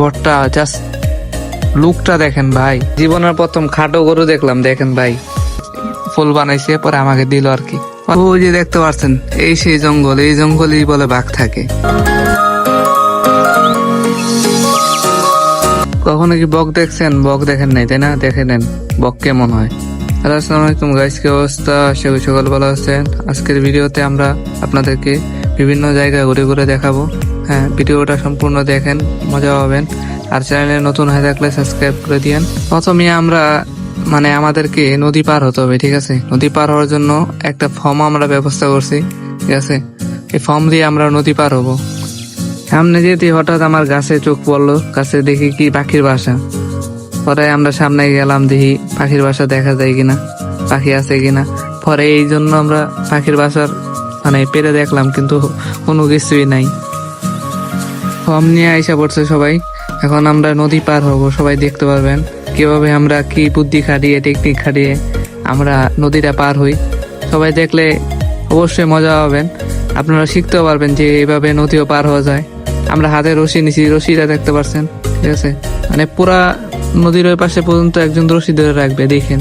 ঘরটা জাস্ট লুকটা দেখেন ভাই, জীবনের প্রথম খাটো গরু দেখলাম। দেখেন ভাই, ফুল বানাইছে পরে আমাকে দিল আর কি। ওই যে দেখতে পাচ্ছেন, এই সেই জঙ্গল, এই জঙ্গলই বলে বাঘ থাকে। কখনো কি বক দেখছেন? বক দেখেন নাই তাই না? দেখে নেন বক কেমন হয়। আসসালামু আলাইকুম গাইস, কি অবস্থা? আশা করি সকল ভালো আছেন। আজকের ভিডিওতে আমরা আপনাদেরকে বিভিন্ন জায়গায় ঘুরে ঘুরে দেখাবো। হ্যাঁ, ভিডিওটা সম্পূর্ণ দেখেন, মজা পাবেন। আর চ্যানেলে নতুন হয়ে থাকলে সাবস্ক্রাইব করে দিয়েন। প্রথমে আমরা আমাদেরকে নদী পার হতে হবে, ঠিক আছে? নদী পার হওয়ার জন্য একটা ফর্ম আমরা ব্যবস্থা করছি, ঠিক আছে? এই ফর্ম দিয়ে আমরা নদী পার হবো। সামনে যেতে হঠাৎ আমার গাছে চোখ পড়লো, গাছে দেখি কি পাখির বাসা। পরে আমরা সামনে গেলাম, দেখি পাখির বাসা দেখা যায় কিনা, পাখি আছে কিনা। পরে এই জন্য আমরা পাখির বাসার পেরে দেখলাম, কিন্তু কোনো কিছুই নাই। ফর্ম নিয়ে আইসা পড়ছে সবাই। এখন আমরা নদী পার হব, সবাই দেখতে পারবেন কিভাবে আমরা কি বুদ্ধি খাটিয়ে, টেকনিক খাটিয়ে আমরা নদীটা পার হই। সবাই দেখলে অবশ্যই মজা পাবেন, আপনারা শিখতেও পারবেন যে এইভাবে নদীও পার হওয়া যায়। আমরা হাতে রশি নিছি, রশিটা দেখতে পাচ্ছেন, ঠিক আছে? পুরা নদীর ওই পাশে পর্যন্ত একজন রশি ধরে রাখবে। দেখেন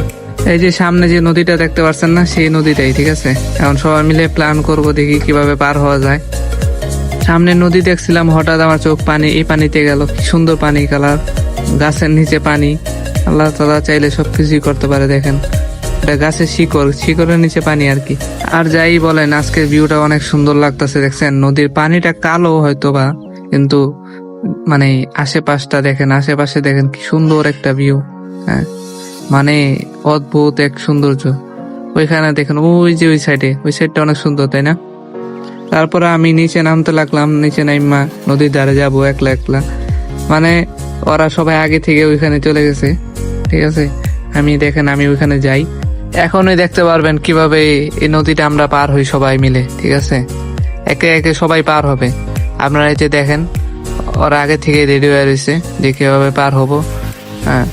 এই যে সামনে যে নদীটা দেখতে পাচ্ছেন না, সেই নদীটাই, ঠিক আছে? এখন সবাই মিলে প্ল্যান করব, দেখি কিভাবে পার হওয়া যায়। সামনে নদী দেখছিলাম, হঠাৎ আমার চোখ পানি, এই পানিতে গেল। কি সুন্দর পানি কালার, গাছের নিচে পানি। আল্লাহ তাআলা চাইলে সবকিছুই করতে পারে। দেখেন এটা গাছের শিকড়, শিকড়ের নিচে পানি আর কি। আর যাই বলেন, আজকের ভিউটা অনেক সুন্দর লাগতেছে। দেখছেন নদীর পানিটা কালো হয়তো বা, কিন্তু আশেপাশটা দেখেন, আশেপাশে দেখেন কি সুন্দর একটা ভিউ। হ্যাঁ, অদ্ভুত এক সৌন্দর্য। ওইখানে দেখেন, ওই যে ওই সাইডটা অনেক সুন্দর, তাই না? তারপরে আমি নিচে নামতে লাগলাম। নিচে নাইমা নদীর ধারে যাবো একলা একলা, ওরা সবাই আগে থেকে ওইখানে চলে গেছে, ঠিক আছে? আমি ওইখানে যাই। এখনই দেখতে পারবেন কিভাবে এই নদীটা আমরা পার হই সবাই মিলে, ঠিক আছে? একে একে সবাই পার হবে। আপনারা এই যে দেখেন, ওরা আগে থেকে রেডি হয়ে রয়েছে যে কিভাবে পার হবো। হ্যাঁ,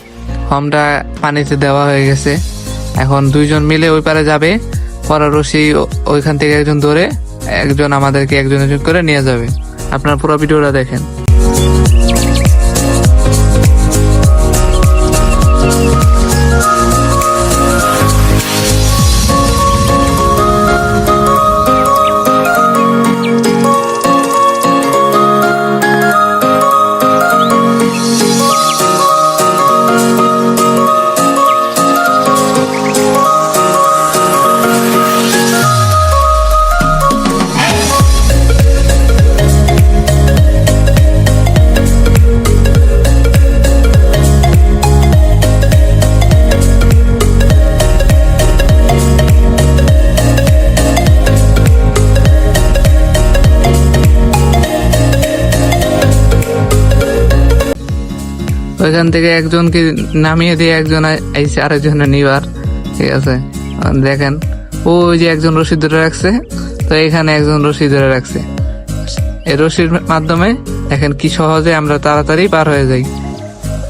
ফর্মটা পানিতে দেওয়া হয়ে গেছে। এখন দুইজন মিলে ওই পারে যাবে, পরে রশি ওইখান থেকে একজন ধরে একজন আমাদেরকে একজন একজন করে নিয়ে যাবে। আপনারা পুরো ভিডিওটা দেখেন। ওইখান থেকে একজনকে নামিয়ে দিয়ে একজন আইসে আরেকজনের নিবার, ঠিক আছে? দেখেন ওই যে একজন রশি ধরে রাখছে, তো এখানে একজন রশি ধরে রাখছে। এই রশির মাধ্যমে দেখেন কি সহজে আমরা তাড়াতাড়ি পার হয়ে যাই।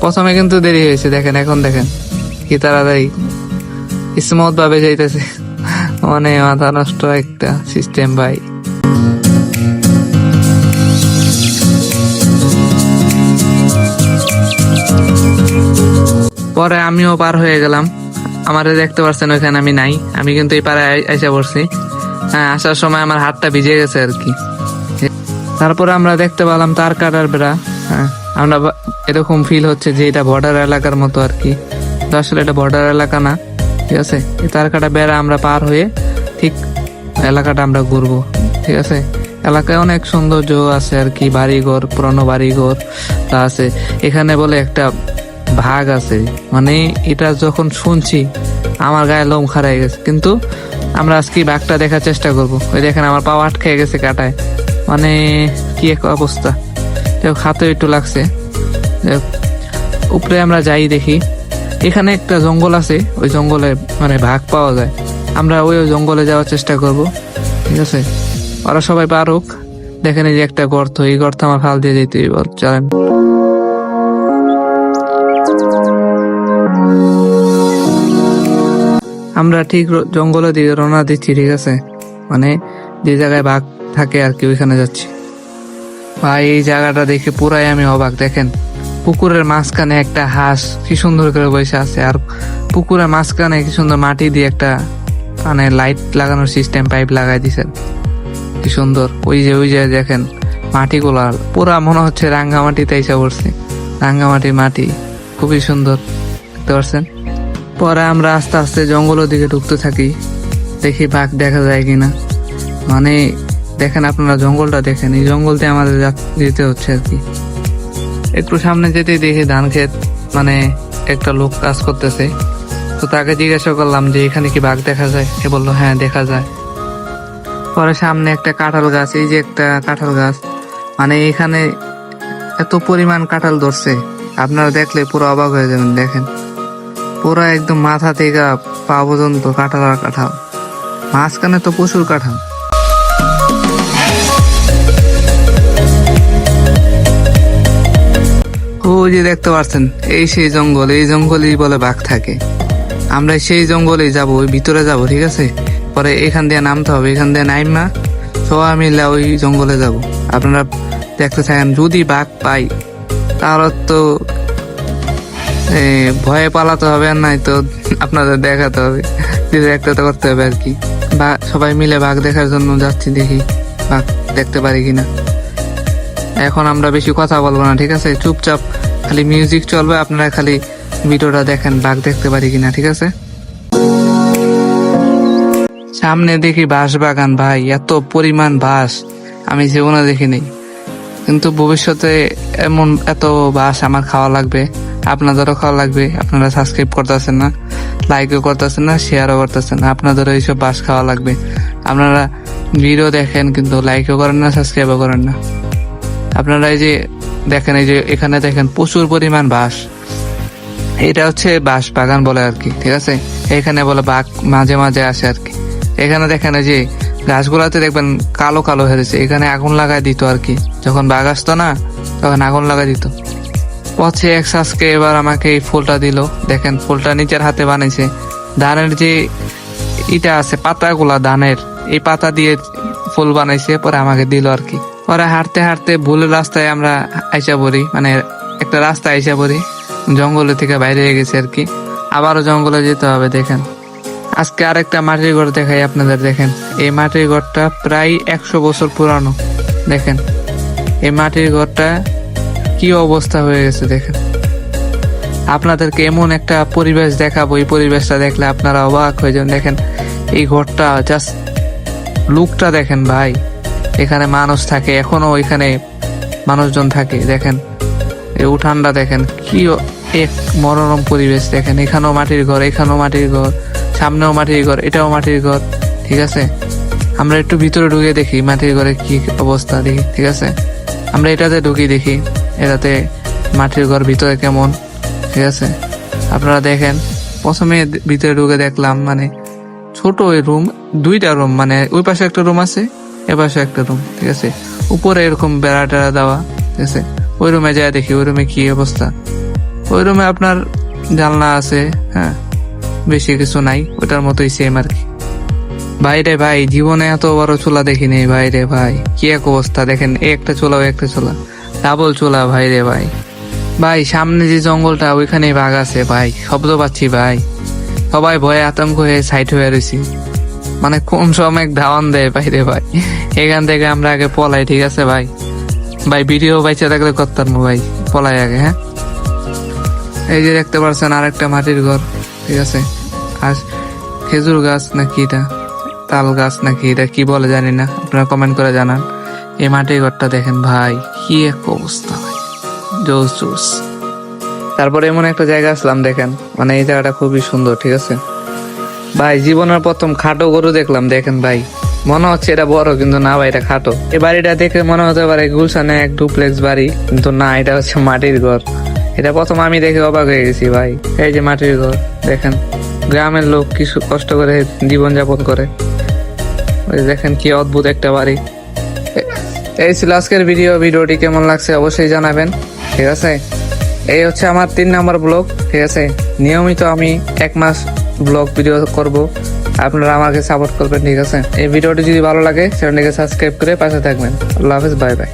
প্রথমে কিন্তু দেরি হয়েছে, দেখেন এখন দেখেন কি তাড়াতাড়ি স্মুথ ভাবে যাইতেছে। মাথা নষ্ট একটা সিস্টেম ভাই। পরে আমিও পার হয়ে গেলাম। আমারে দেখতে পাচ্ছেন ওইখানে আমি নাই, আমি কিন্তু এই পারে আইসা পড়ছি। হ্যাঁ, আসার সময় আমার হাতটা ভিজে গেছে আর কি। তারপরে আমরা দেখতে পেলাম তার কাটার বেড়া। হ্যাঁ, আমরা এরকম ফিল হচ্ছে যে এটা বর্ডার এলাকার মতো আর কি, তো আসলে এটা বর্ডার এলাকা না, ঠিক আছে? এই তার কাটা বেড়া আমরা পার হয়ে ঠিক এলাকাটা আমরা ঘুরবো, ঠিক আছে? এলাকায় অনেক সৌন্দর্য আছে আর কি, বাড়িঘর, পুরনো বাড়িঘর আছে। এখানে বলে একটা ভাগ আছে, এটা যখন শুনছি আমার গায়ে লোম খাড়া হয়ে গেছে। কিন্তু আমরা আজকে বাঘটা দেখার চেষ্টা করব। ওই দেখেন আমার পা আটকে গেছে কাটায়, কি এক অবস্থা। হাতে একটু লাগছে। উপরে আমরা যাই, দেখি এখানে একটা জঙ্গল আছে, ওই জঙ্গলে ভাগ পাওয়া যায়। আমরা ওই জঙ্গলে যাওয়ার চেষ্টা করব, ঠিক আছে? ওরা সবাই পারুক। দেখেন এই যে একটা গর্ত, এই গর্ত আমার ফাল দিয়ে যেতে চলেন। আমরা ঠিক জঙ্গলের দিকে রওনা দিচ্ছি, ঠিক আছে? যে জায়গায় বাঘ থাকে আর কি, ওইখানে যাচ্ছি। ভাই এই জায়গাটা দেখে পুরাই আমি অবাক। দেখেন পুকুরের মাঝখানে একটা হাঁস কি সুন্দর করে বসে আছে, আর পুকুরের মাঝখানে কি সুন্দর মাটি দিয়ে একটা মানে লাইট লাগানোর সিস্টেম পাইপ লাগাই দিছে, কি সুন্দর। ওই যে দেখেন মাটিগুলা পুরা মনে হচ্ছে রাঙ্গামাটিতে এসে পড়ছে, রাঙ্গামাটির মাটি খুবই সুন্দর, দেখতে পাচ্ছেন। পরে আমরা আস্তে আস্তে জঙ্গলের দিকে ঢুকতে থাকি, দেখি বাঘ দেখা যায় কিনা। মানে দেখেন আপনারা জঙ্গলটা দেখেন, এই জঙ্গলতে আমাদের যেতে হচ্ছে আর কি। একটু সামনে যেতেই দেখি ধান ক্ষেত, মানে একটা লোক কাজ করতেছে। তো তাকে জিজ্ঞাসা করলাম যে এখানে কি বাঘ দেখা যায়, সে বললো হ্যাঁ দেখা যায়। পরে সামনে একটা কাঁঠাল গাছ, এই যে একটা কাঁঠাল গাছ, মানে এখানে এত পরিমাণ কাঁঠাল ধরছে, আপনারা দেখলে পুরো অবাক হয়ে যাবেন। দেখেন পুরো একদম মাথা থেকে পা পর্যন্ত কাঁঠাল আর কাঁঠাল, মাঝখানে তো প্রচুর কাঁঠাল। ওই যে দেখতে পাচ্ছেন এই সেই জঙ্গল, এই জঙ্গলেই বলে বাঘ থাকে। আমরা সেই জঙ্গলেই যাব, ওই ভিতরে যাব, ঠিক আছে। পরে এখান দিয়ে নামতে হবে, এখান দিয়ে নাইমা সবাই মিলে ওই জঙ্গলে যাব। আপনারা দেখতে থাকেন, যদি বাঘ পাই তাহলে তো ভয়ে পালাতে হবে, আর নাই তো আপনাদের দেখাতে হবে, একটা তো করতে হবে আর কি। বা সবাই মিলে বাঘ দেখার জন্য যাচ্ছি, দেখি বাঘ দেখতে পারি কিনা। এখন আমরা বেশি কথা বলবো না, ঠিক আছে, চুপচাপ খালি মিউজিক চলবে, আপনারা খালি ভিডিওটা দেখেন বাঘ দেখতে পারি কিনা, ঠিক আছে। সামনে দেখি বাঁশ বাগান, ভাই এত পরিমাণ বাঁশ আমি জীবনে দেখিনি, কিন্তু ভবিষ্যতে এমন এত বাঁশ আমার খাওয়া লাগবে, আপনাদেরও খাওয়া লাগবে। আপনারা সাবস্ক্রাইব করতেছেন না, লাইকও করতেছেন না, শেয়ারও করতেছেন না, আপনাদেরও এইসব বাঁশ খাওয়া লাগবে। আপনারা ভিডিও দেখেন কিন্তু লাইকও করেন না, সাবস্ক্রাইবও করেন না। আপনারা এই যে দেখেন, এই যে এখানে দেখেন প্রচুর পরিমাণ বাঁশ, এটা হচ্ছে বাঁশ বাগান বলে আর কি, ঠিক আছে। এখানে বলে বাঘ মাঝে মাঝে আসে আর কি। এখানে দেখেন এই যে গাছগুলাতে দেখবেন কালো কালো হয়েছে, এখানে আগুন লাগাই দিত আর কি, যখন বাঘ আসতো না তখন আগুন লাগাই দিত। পথে এক শাসকে এবার আমাকে এই ফুলটা দিল, দেখেন ফুলটা নিজের হাতে বানাইছে। ধানের যে ইটা আছে পাতাগুলা ধানের, এই পাতা দিয়ে ফুল বানাইছে, পরে আমাকে দিল আর কি। পরে হাঁটতে হাঁটতে ভুল রাস্তায় আমরা আইসা পড়ি, মানে একটা রাস্তা আইসা পড়ি, জঙ্গলে থেকে বাইরে হয়ে গেছে আর কি। আবারও জঙ্গলে যেতে হবে। দেখেন আজকে আরেকটা মাটির ঘর দেখাই আপনাদের। দেখেন এই মাটির ঘরটা প্রায় 100 বছর পুরানো। দেখেন এই মাটির ঘরটা কি অবস্থা হয়ে গেছে। দেখেন আপনাদেরকে এমন একটা পরিবেশ দেখাবো, এই পরিবেশটা দেখলে আপনারা অবাক হয়ে যাবেন। দেখেন এই ঘরটা জাস্ট লুকটা দেখেন ভাই, এখানে মানুষ থাকে, এখনো এখানে মানুষজন থাকে। দেখেন এই উঠানটা দেখেন, কি এক মনোরম পরিবেশ। দেখেন এখানেও মাটির ঘর, এখানেও মাটির ঘর, সামনেও মাটির ঘর, এটাও মাটির ঘর, ঠিক আছে। আমরা একটু ভিতরে ঢুকে দেখি মাটির ঘরে কি অবস্থা দেখি, ঠিক আছে। আমরা এটাতে ঢুকি দেখি, এটাতে মাটির ঘর ভিতরে কেমন, ঠিক আছে। আপনারা দেখেন প্রথমে ভিতরে ঢুকে দেখলাম মানে ছোট ওই রুম, 2টা রুম, মানে ওই পাশে একটা রুম আছে, এ পাশে একটা রুম, ঠিক আছে। উপরে এরকম বেড়া টেড়া দেওয়া, ঠিক আছে। ওই রুমে যাই দেখি ওই রুমে কি অবস্থা। ওই রুমে আপনার জানলা আছে, হ্যাঁ, বেশি কিছু নাই, ওটার মতোই সেম আর কি। বাইরে ভাই জীবনে এত বড় চুলা দেখিনি বাইরে, ভাই কি এক অবস্থা। দেখেন একটা চুলা, একটা চুলা, ডাবল চুলা ভাই রে ভাই। ভাই সামনে যে জঙ্গলটা ওইখানে বাঘ আছে ভাই, শব্দ পাচ্ছি ভাই, সবাই ভয়ে আতঙ্ক হয়ে সাইড হয়ে রয়েছি, মানে কোন সময় ধাওয়ান দেয় বাইরে ভাই। এখান থেকে আমরা আগে পলাই, ঠিক আছে ভাই। ভাই ভিডিও বাইচে থাকলে করতাম ভাই, পলাই আগে, হ্যাঁ। এই যে দেখতে পাচ্ছেন আরেকটা মাটির ঘর, ঠিক আছে। আর খেজুর গাছ নাকি এটা, তাল গাছ নাকি এটা কি বলে জানি না, আপনারা কমেন্ট করে জানান। এই মাটির ঘরটা দেখেন ভাই, কি এক অবস্থা ভাই, জোস জোস। তারপরে এমন একটা জায়গা আসলাম, দেখেন মানে এই জায়গাটা খুবই সুন্দর, ঠিক আছে ভাই। জীবনের প্রথম খাটো গরু দেখলাম। দেখেন ভাই মনে হচ্ছে এটা বড়, কিন্তু না ভাই এটা খাটো। এই বাড়িটা দেখে মনে হতে পারে গুলশানে এক ডুপ্লেক্স বাড়ি, কিন্তু না, এটা হচ্ছে মাটির ঘর। এটা প্রথম আমি দেখে অবাক হয়ে গেছি ভাই। এই যে মাটির ঘর দেখেন, গ্রামের লোক কিছু কষ্ট করে জীবন যাপন করে। ওই দেখেন কি অদ্ভুত একটা বাড়ি। এই ছিল আজকের ভিডিওটি কেমন লাগছে অবশ্যই জানাবেন, ঠিক আছে। এই হচ্ছে আমার 3 নম্বর ব্লগ, ঠিক আছে। নিয়মিত আমি 1 মাস ব্লগ ভিডিও করব, আপনারা আমাকে সাপোর্ট করবেন, ঠিক আছে। এই ভিডিওটি যদি ভালো লাগে চ্যানেলটিকে সাবস্ক্রাইব করে পাশে থাকবেন। আল্লাহ হাফেজ, বাই বাই।